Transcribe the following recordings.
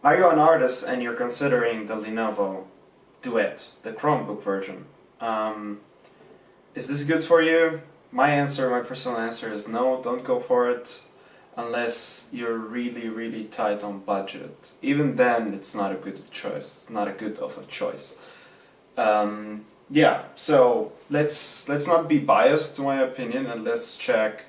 Are you an artist and you're considering the Lenovo Duet, the Chromebook version? Is this good for you? My personal answer is no, don't go for it unless you're really tight on budget. Even then it's not a good choice, not a good of a choice. Yeah, so let's not be biased to my opinion and let's check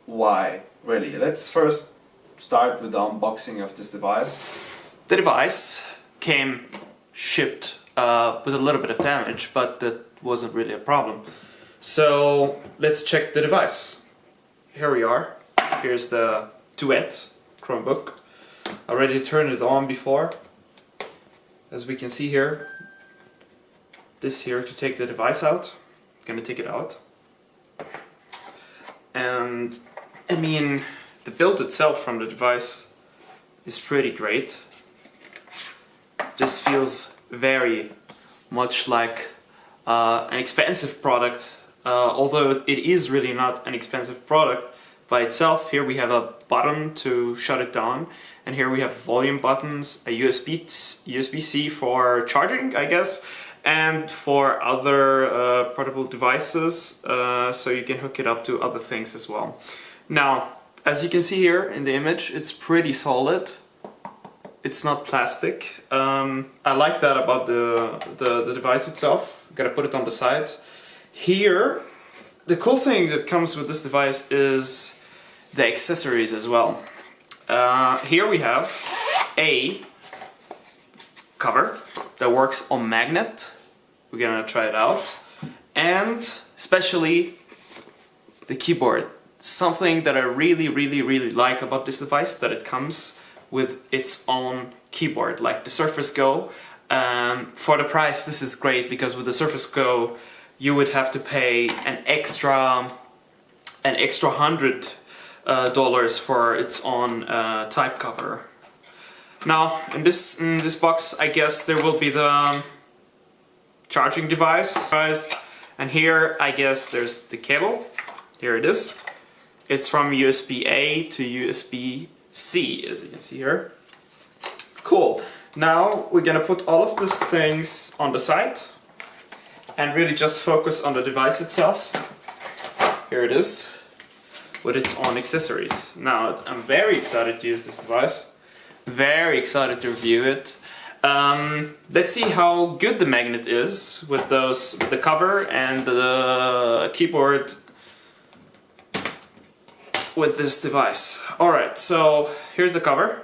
why, really. Let's first start with the unboxing of this device. The device came shipped with a little bit of damage, but that wasn't really a problem. So let's check the device. Here we are. Here's the Duet Chromebook. I already turned it on before. As we can see here, this here to take the device out. I'm gonna take it out. And I mean, the build itself from the device is pretty great. This feels very much like an expensive product, although it is really not an expensive product by itself. Here we have a button to shut it down, and here we have volume buttons, a USB-C for charging, I guess, and for other portable devices, so you can hook it up to other things as well. Now, as you can see here in the image, it's pretty solid. It's not plastic. I like that about the device itself. I'm gonna put it on the side. Here, the cool thing that comes with this device is the accessories as well. Here we have a cover that works on magnet. We're gonna try it out. And especially the keyboard. Something that I really like about this device, that it comes with its own keyboard, like the Surface Go. For the price, this is great, because with the Surface Go you would have to pay an extra $100 for its own type cover. Now in this box, I guess there will be the charging device, and here I guess there's the cable. Here it is. It's from USB-A to USB-C, as you can see here. Cool. Now we're gonna put all of these things on the side and really just focus on the device itself. Here it is, with its own accessories. Now I'm very excited to use this device. Very excited to review it. Let's see how good the magnet is with the cover and the keyboard with this device. Alright, so here's the cover.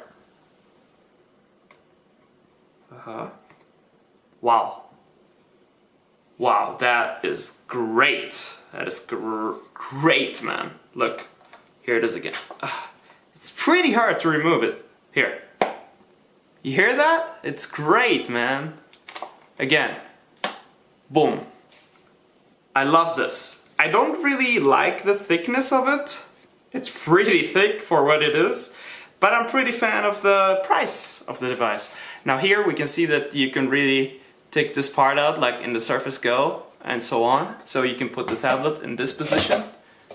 Wow, that is great. That is great, man. Look, here it is again. It's pretty hard to remove it. Here. You hear that? It's great, man. Again. Boom. I love this. I don't really like the thickness of it. It's pretty thick for what it is, but I'm pretty fan of the price of the device. Now here we can see that you can really take this part out, like in the Surface Go and so on. So you can put the tablet in this position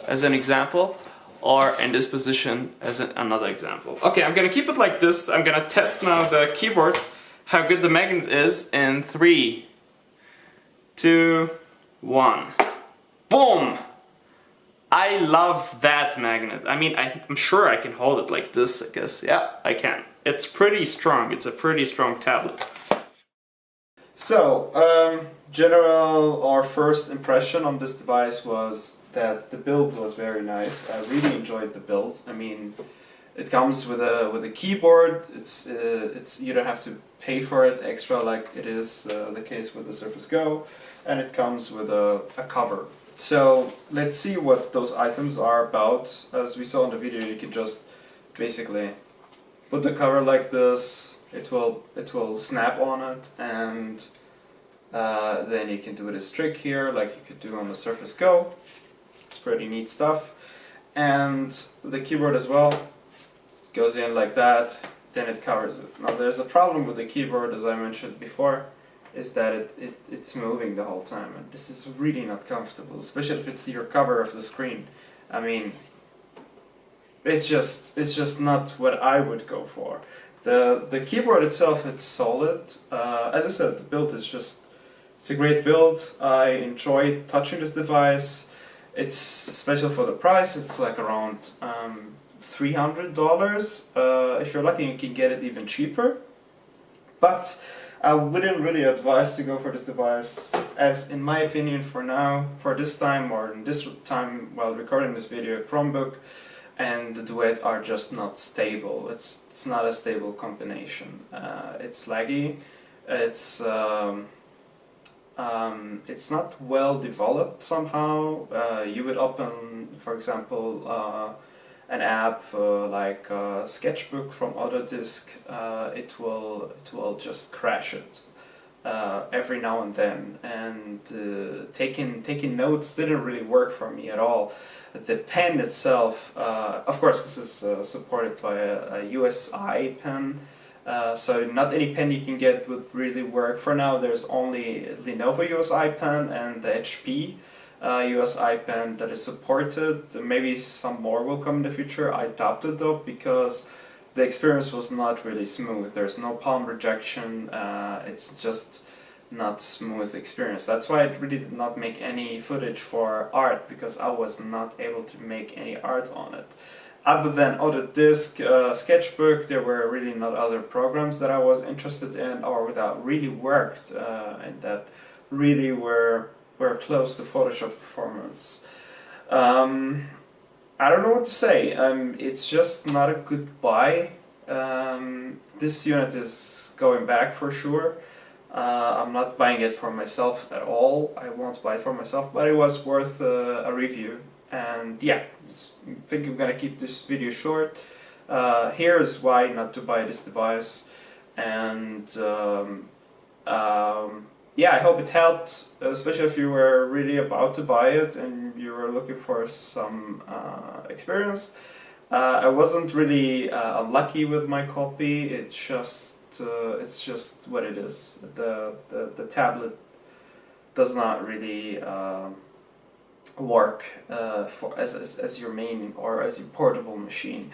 as an example, or in this position as another example. Okay, I'm gonna keep it like this. I'm gonna test now the keyboard, how good the magnet is in 3, 2, 1. Boom! I love that magnet. I mean, I'm sure I can hold it like this, I guess. Yeah, I can. It's pretty strong. It's a pretty strong tablet. So, general or first impression on this device was that the build was very nice. I really enjoyed the build. I mean, it comes with a keyboard. It's you don't have to pay for it extra like it is the case with the Surface Go, and it comes with a cover. So let's see what those items are about. As we saw in the video, you can just basically put the cover like this. It will snap on it, and then you can do this trick here like you could do on the Surface Go. It's pretty neat stuff. And the keyboard as well goes in like that, then it covers it. Now there's a problem with the keyboard, as I mentioned before, is that it's moving the whole time, and this is really not comfortable, especially if it's your cover of the screen. I mean, it's just not what I would go for. The keyboard itself, it's solid. As I said, the build is it's a great build. I enjoy touching this device. It's special for the price. It's like around $300. If you're lucky, you can get it even cheaper. But I wouldn't really advise to go for this device, as in my opinion, for now, for this time, or in this time while recording this video, Chromebook and the Duet are just not stable. It's not a stable combination. It's laggy. It's not well developed somehow. You would open, for example, an app like Sketchbook from Autodesk. It will just crash it every now and then. And taking notes didn't really work for me at all. The pen itself, of course, this is supported by a USI pen. So not any pen you can get would really work. For now, there's only Lenovo USI pen and the HP USI pen that is supported. Maybe some more will come in the future. I doubt it though, because the experience was not really smooth. There's no palm rejection. It's just not smooth experience. That's why I really did not make any footage for art, because I was not able to make any art on it. Other than Autodesk Sketchbook, there were really not other programs that I was interested in or that really worked and that really were close to Photoshop performance. I don't know what to say. It's just not a good buy. This unit is going back for sure. I'm not buying it for myself at all. I won't buy it for myself, but it was worth a review. And yeah, I think I'm gonna keep this video short. Here's why not to buy this device. And yeah, I hope it helped, especially if you were really about to buy it and you were looking for some experience. I wasn't really unlucky with my copy. It's just what it is. The tablet does not really work as your main or as your portable machine.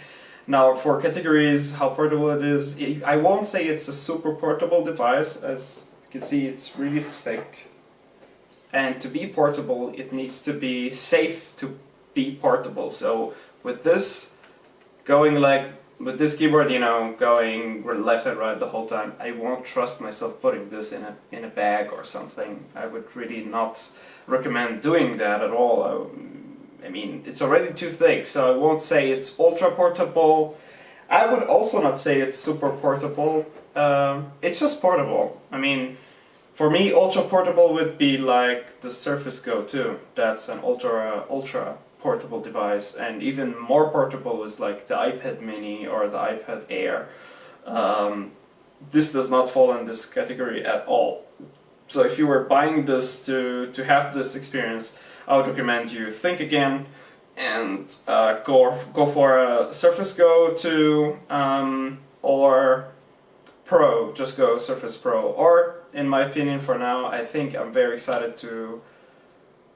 Now, for categories, how portable it is, I won't say it's a super portable device. As you can see, it's really thick, and to be portable, it needs to be safe to be portable. So with this with this keyboard, you know, going left and right the whole time, I won't trust myself putting this in a bag or something. I would really not recommend doing that at all. I mean, it's already too thick, so I won't say it's ultra portable. I would also not say it's super portable. It's just portable. I mean, for me, ultra portable would be like the Surface Go 2. That's an ultra portable device, and even more portable is like the iPad mini or the iPad Air. This does not fall in this category at all. So if you were buying this to have this experience, I would recommend you think again and go for a Surface Go 2 or Pro. Just go Surface Pro. Or, in my opinion, for now, I think I'm very excited to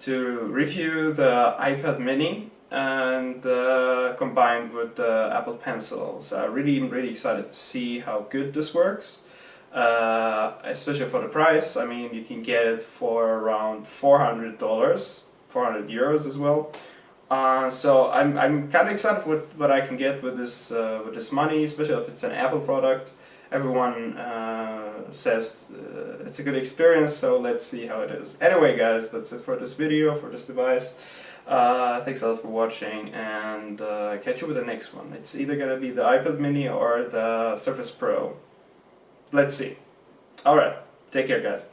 review the iPad mini and combined with the Apple Pencil. So I'm really excited to see how good this works. Especially for the price. I mean, you can get it for around $400, 400 euros as well. So I'm kind of excited with what I can get with this money, especially if it's an Apple product. Everyone says it's a good experience, so let's see how it is. Anyway, guys, that's it for this video, for this device. Thanks a lot for watching, and catch you with the next one. It's either gonna be the iPad mini or the Surface Pro. Let's see. Alright, take care, guys.